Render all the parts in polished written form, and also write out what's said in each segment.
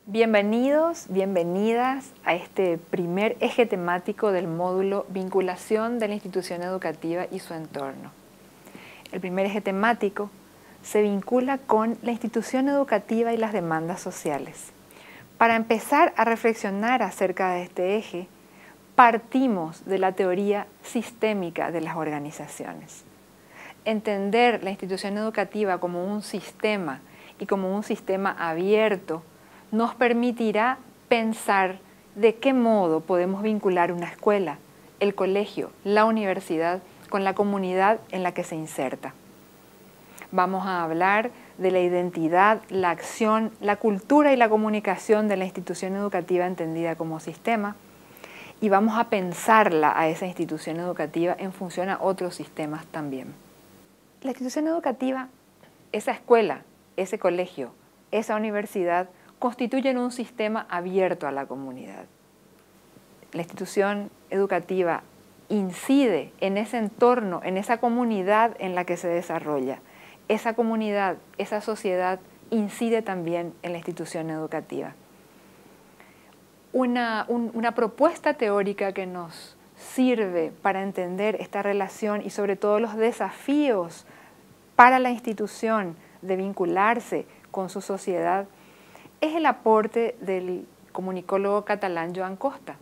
Bienvenidos, bienvenidas a este primer eje temático del módulo Vinculación de la institución educativa y su entorno. El primer eje temático se vincula con la institución educativa y las demandas sociales. Para empezar a reflexionar acerca de este eje, partimos de la teoría sistémica de las organizaciones. Entender la institución educativa como un sistema y como un sistema abierto nos permitirá pensar de qué modo podemos vincular una escuela, el colegio, la universidad con la comunidad en la que se inserta. Vamos a hablar de la identidad, la acción, la cultura y la comunicación de la institución educativa entendida como sistema y vamos a pensarla a esa institución educativa en función a otros sistemas también. La institución educativa, esa escuela, ese colegio, esa universidad constituyen un sistema abierto a la comunidad. La institución educativa incide en ese entorno, en esa comunidad en la que se desarrolla. Esa comunidad, esa sociedad incide también en la institución educativa. Una propuesta teórica que nos sirve para entender esta relación y sobre todo los desafíos para la institución de vincularse con su sociedad es el aporte del comunicólogo catalán Joan Costa.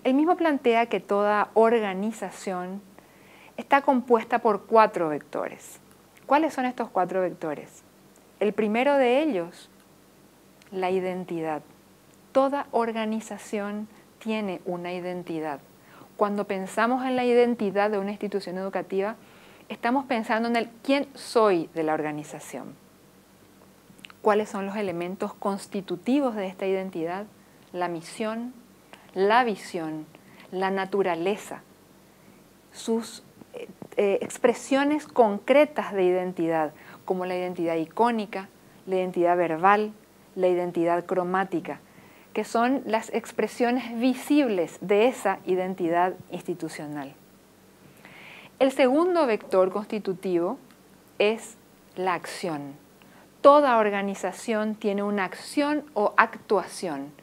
Él mismo plantea que toda organización está compuesta por 4 vectores. ¿Cuáles son estos 4 vectores? El primero de ellos, la identidad. Toda organización tiene una identidad. Cuando pensamos en la identidad de una institución educativa, estamos pensando en el quién soy de la organización. ¿Cuáles son los elementos constitutivos de esta identidad? La misión, la visión, la naturaleza, sus expresiones concretas de identidad, como la identidad icónica, la identidad verbal, la identidad cromática, que son las expresiones visibles de esa identidad institucional. El segundo vector constitutivo es la acción. Toda organización tiene una acción o actuación.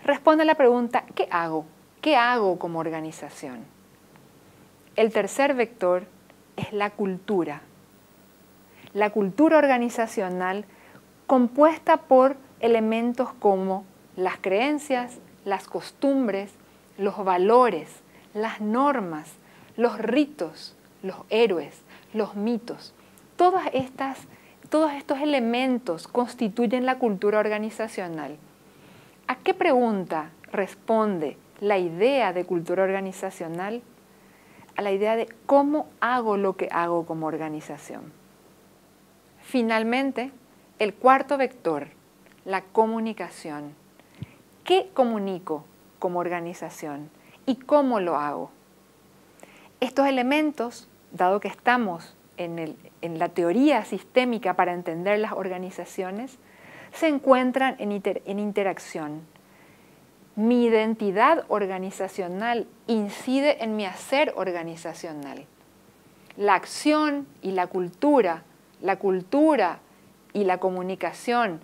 Responde a la pregunta, ¿qué hago? ¿Qué hago como organización? El tercer vector es la cultura. La cultura organizacional compuesta por elementos como las creencias, las costumbres, los valores, las normas, los ritos, los héroes, los mitos. Todos estos elementos constituyen la cultura organizacional. ¿A qué pregunta responde la idea de cultura organizacional? A la idea de cómo hago lo que hago como organización. Finalmente, el cuarto vector, la comunicación. ¿Qué comunico como organización y cómo lo hago? Estos elementos, dado que estamos en la teoría sistémica para entender las organizaciones, se encuentran en interacción. Mi identidad organizacional incide en mi hacer organizacional. La acción y la cultura y la comunicación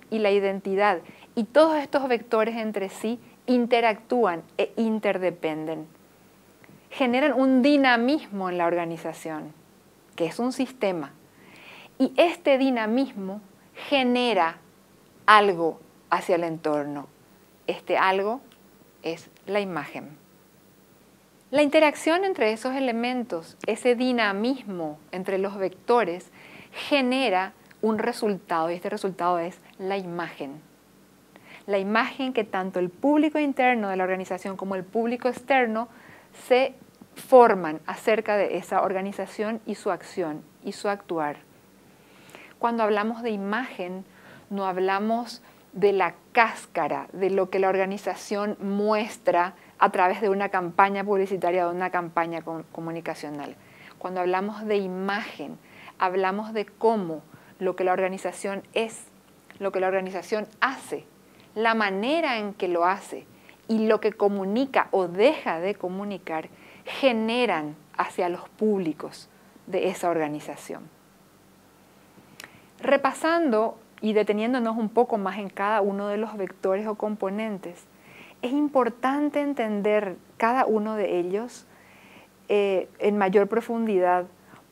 y la identidad, y todos estos vectores entre sí interactúan e interdependen. Generan un dinamismo en la organización, que es un sistema. Y este dinamismo genera algo hacia el entorno. Este algo es la imagen. La interacción entre esos elementos, ese dinamismo entre los vectores, genera un resultado, y este resultado es la imagen. La imagen que tanto el público interno de la organización como el público externo se forman acerca de esa organización y su acción y su actuar. Cuando hablamos de imagen, no hablamos de la cáscara, de lo que la organización muestra a través de una campaña publicitaria o de una campaña comunicacional. Cuando hablamos de imagen, hablamos de cómo lo que la organización es, lo que la organización hace, la manera en que lo hace y lo que comunica o deja de comunicar generan hacia los públicos de esa organización. Repasando y deteniéndonos un poco más en cada uno de los vectores o componentes, es importante entender cada uno de ellos en mayor profundidad,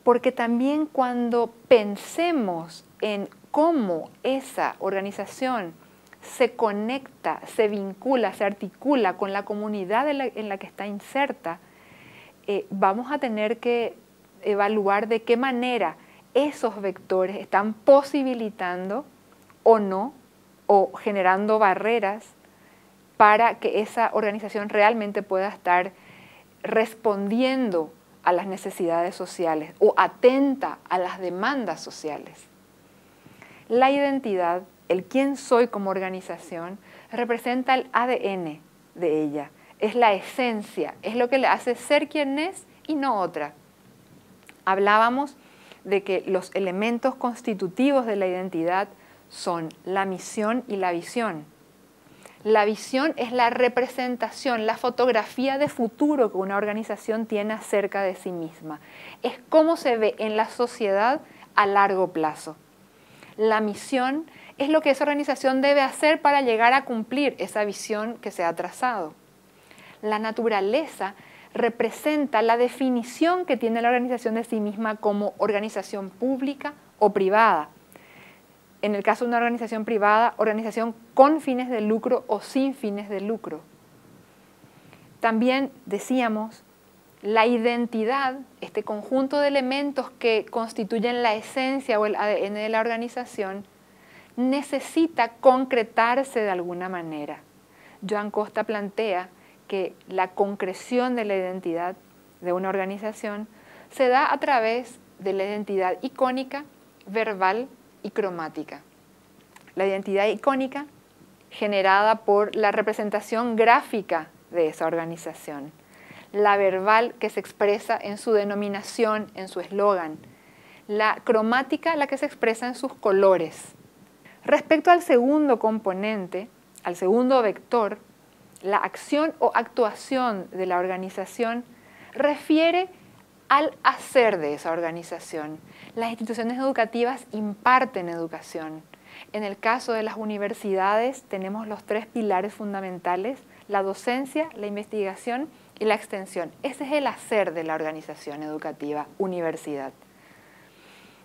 porque también cuando pensemos en cómo esa organización se conecta, se vincula, se articula con la comunidad en la que está inserta, vamos a tener que evaluar de qué manera esos vectores están posibilitando o no, o generando barreras para que esa organización realmente pueda estar respondiendo a las necesidades sociales o atenta a las demandas sociales. La identidad, el quién soy como organización, representa el ADN de ella, es la esencia, es lo que le hace ser quien es y no otra. Hablábamos de que los elementos constitutivos de la identidad son la misión y la visión. La visión es la representación, la fotografía de futuro que una organización tiene acerca de sí misma. Es cómo se ve en la sociedad a largo plazo. La misión es lo que esa organización debe hacer para llegar a cumplir esa visión que se ha trazado. La naturaleza representa la definición que tiene la organización de sí misma como organización pública o privada. En el caso de una organización privada, organización con fines de lucro o sin fines de lucro. También decíamos, la identidad, este conjunto de elementos que constituyen la esencia o el ADN de la organización, necesita concretarse de alguna manera. Joan Costa plantea que la concreción de la identidad de una organización se da a través de la identidad icónica, verbal y cromática. La identidad icónica generada por la representación gráfica de esa organización. La verbal que se expresa en su denominación, en su eslogan. La cromática la que se expresa en sus colores. Respecto al segundo componente, al segundo vector, la acción o actuación de la organización refiere al hacer de esa organización. Las instituciones educativas imparten educación. En el caso de las universidades tenemos los tres pilares fundamentales, la docencia, la investigación y la extensión. Ese es el hacer de la organización educativa, universidad.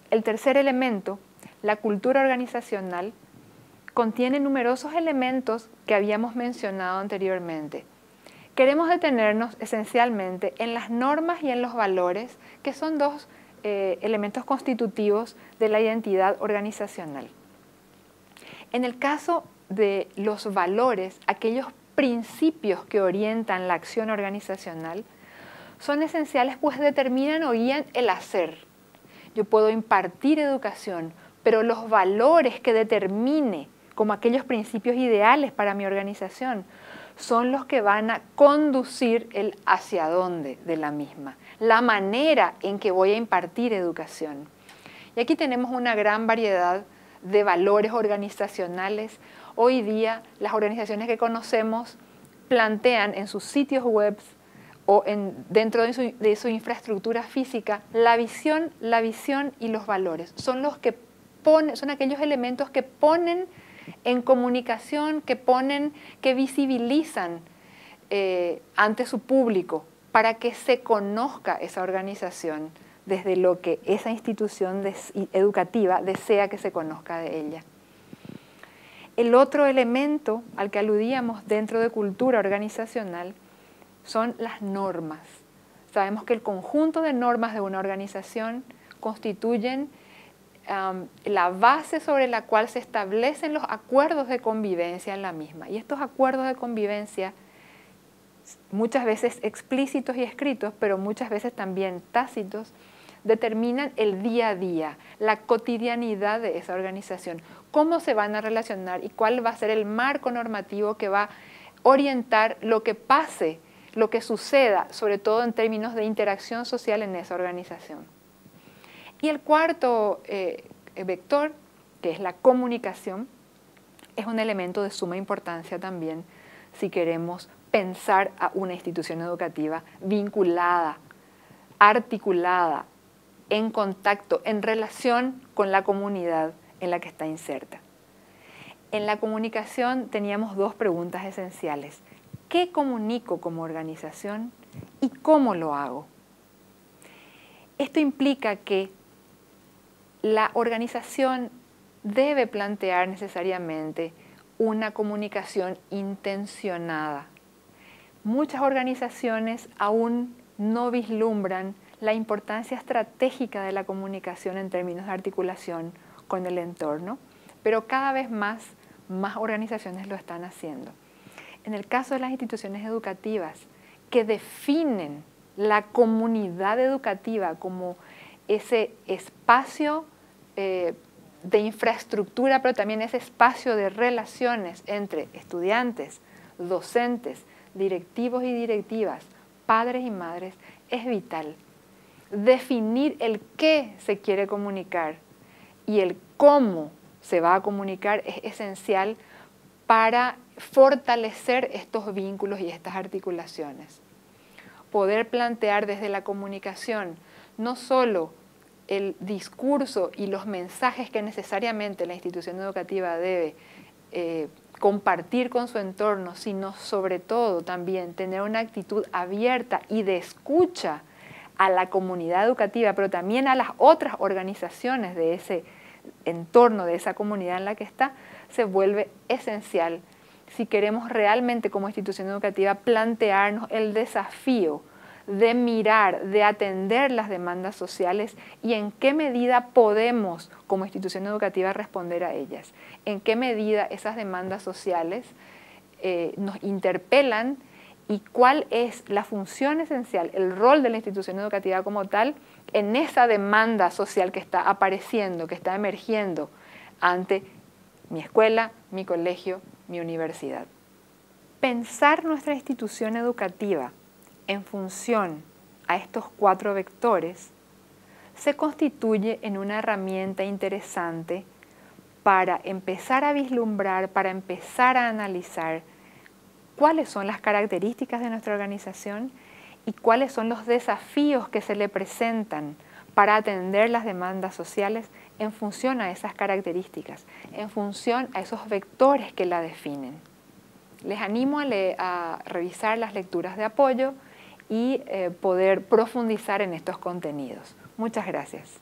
El tercer elemento, la cultura organizacional, contiene numerosos elementos que habíamos mencionado anteriormente. Queremos detenernos esencialmente en las normas y en los valores, que son dos elementos constitutivos de la identidad organizacional. En el caso de los valores, aquellos principios que orientan la acción organizacional, son esenciales pues determinan o guían el hacer. Yo puedo impartir educación, pero los valores que determine como aquellos principios ideales para mi organización son los que van a conducir el hacia dónde de la misma, la manera en que voy a impartir educación. Y aquí tenemos una gran variedad de valores organizacionales. Hoy día las organizaciones que conocemos plantean en sus sitios web o dentro de su infraestructura física la visión y los valores. Son aquellos elementos que ponen en comunicación, que visibilizan ante su público para que se conozca esa organización desde lo que esa institución educativa desea que se conozca de ella. El otro elemento al que aludíamos dentro de cultura organizacional son las normas. Sabemos que el conjunto de normas de una organización constituyen la base sobre la cual se establecen los acuerdos de convivencia en la misma. Y estos acuerdos de convivencia, muchas veces explícitos y escritos, pero muchas veces también tácitos, determinan el día a día, la cotidianidad de esa organización, cómo se van a relacionar y cuál va a ser el marco normativo que va a orientar lo que pase, lo que suceda, sobre todo en términos de interacción social en esa organización. Y el cuarto vector, que es la comunicación, es un elemento de suma importancia también si queremos pensar a una institución educativa vinculada, articulada, en contacto, en relación con la comunidad en la que está inserta. En la comunicación teníamos dos preguntas esenciales. ¿Qué comunico como organización y cómo lo hago? Esto implica que la organización debe plantear necesariamente una comunicación intencionada. Muchas organizaciones aún no vislumbran la importancia estratégica de la comunicación en términos de articulación con el entorno, pero cada vez más organizaciones lo están haciendo. En el caso de las instituciones educativas, que definen la comunidad educativa como ese espacio de infraestructura, pero también ese espacio de relaciones entre estudiantes, docentes, directivos y directivas, padres y madres, es vital. Definir el qué se quiere comunicar y el cómo se va a comunicar es esencial para fortalecer estos vínculos y estas articulaciones. Poder plantear desde la comunicación no solo el discurso y los mensajes que necesariamente la institución educativa debe compartir con su entorno, sino sobre todo también tener una actitud abierta y de escucha a la comunidad educativa, pero también a las otras organizaciones de ese entorno, de esa comunidad en la que está, se vuelve esencial si queremos realmente como institución educativa plantearnos el desafío de mirar, de atender las demandas sociales y en qué medida podemos como institución educativa responder a ellas, en qué medida esas demandas sociales nos interpelan y cuál es la función esencial, el rol de la institución educativa como tal en esa demanda social que está apareciendo, que está emergiendo ante mi escuela, mi colegio, mi universidad. Pensar nuestra institución educativa en función a estos 4 vectores se constituye en una herramienta interesante para empezar a vislumbrar, para empezar a analizar cuáles son las características de nuestra organización y cuáles son los desafíos que se le presentan para atender las demandas sociales en función a esas características, en función a esos vectores que la definen. Les animo a revisar las lecturas de apoyo y poder profundizar en estos contenidos. Muchas gracias.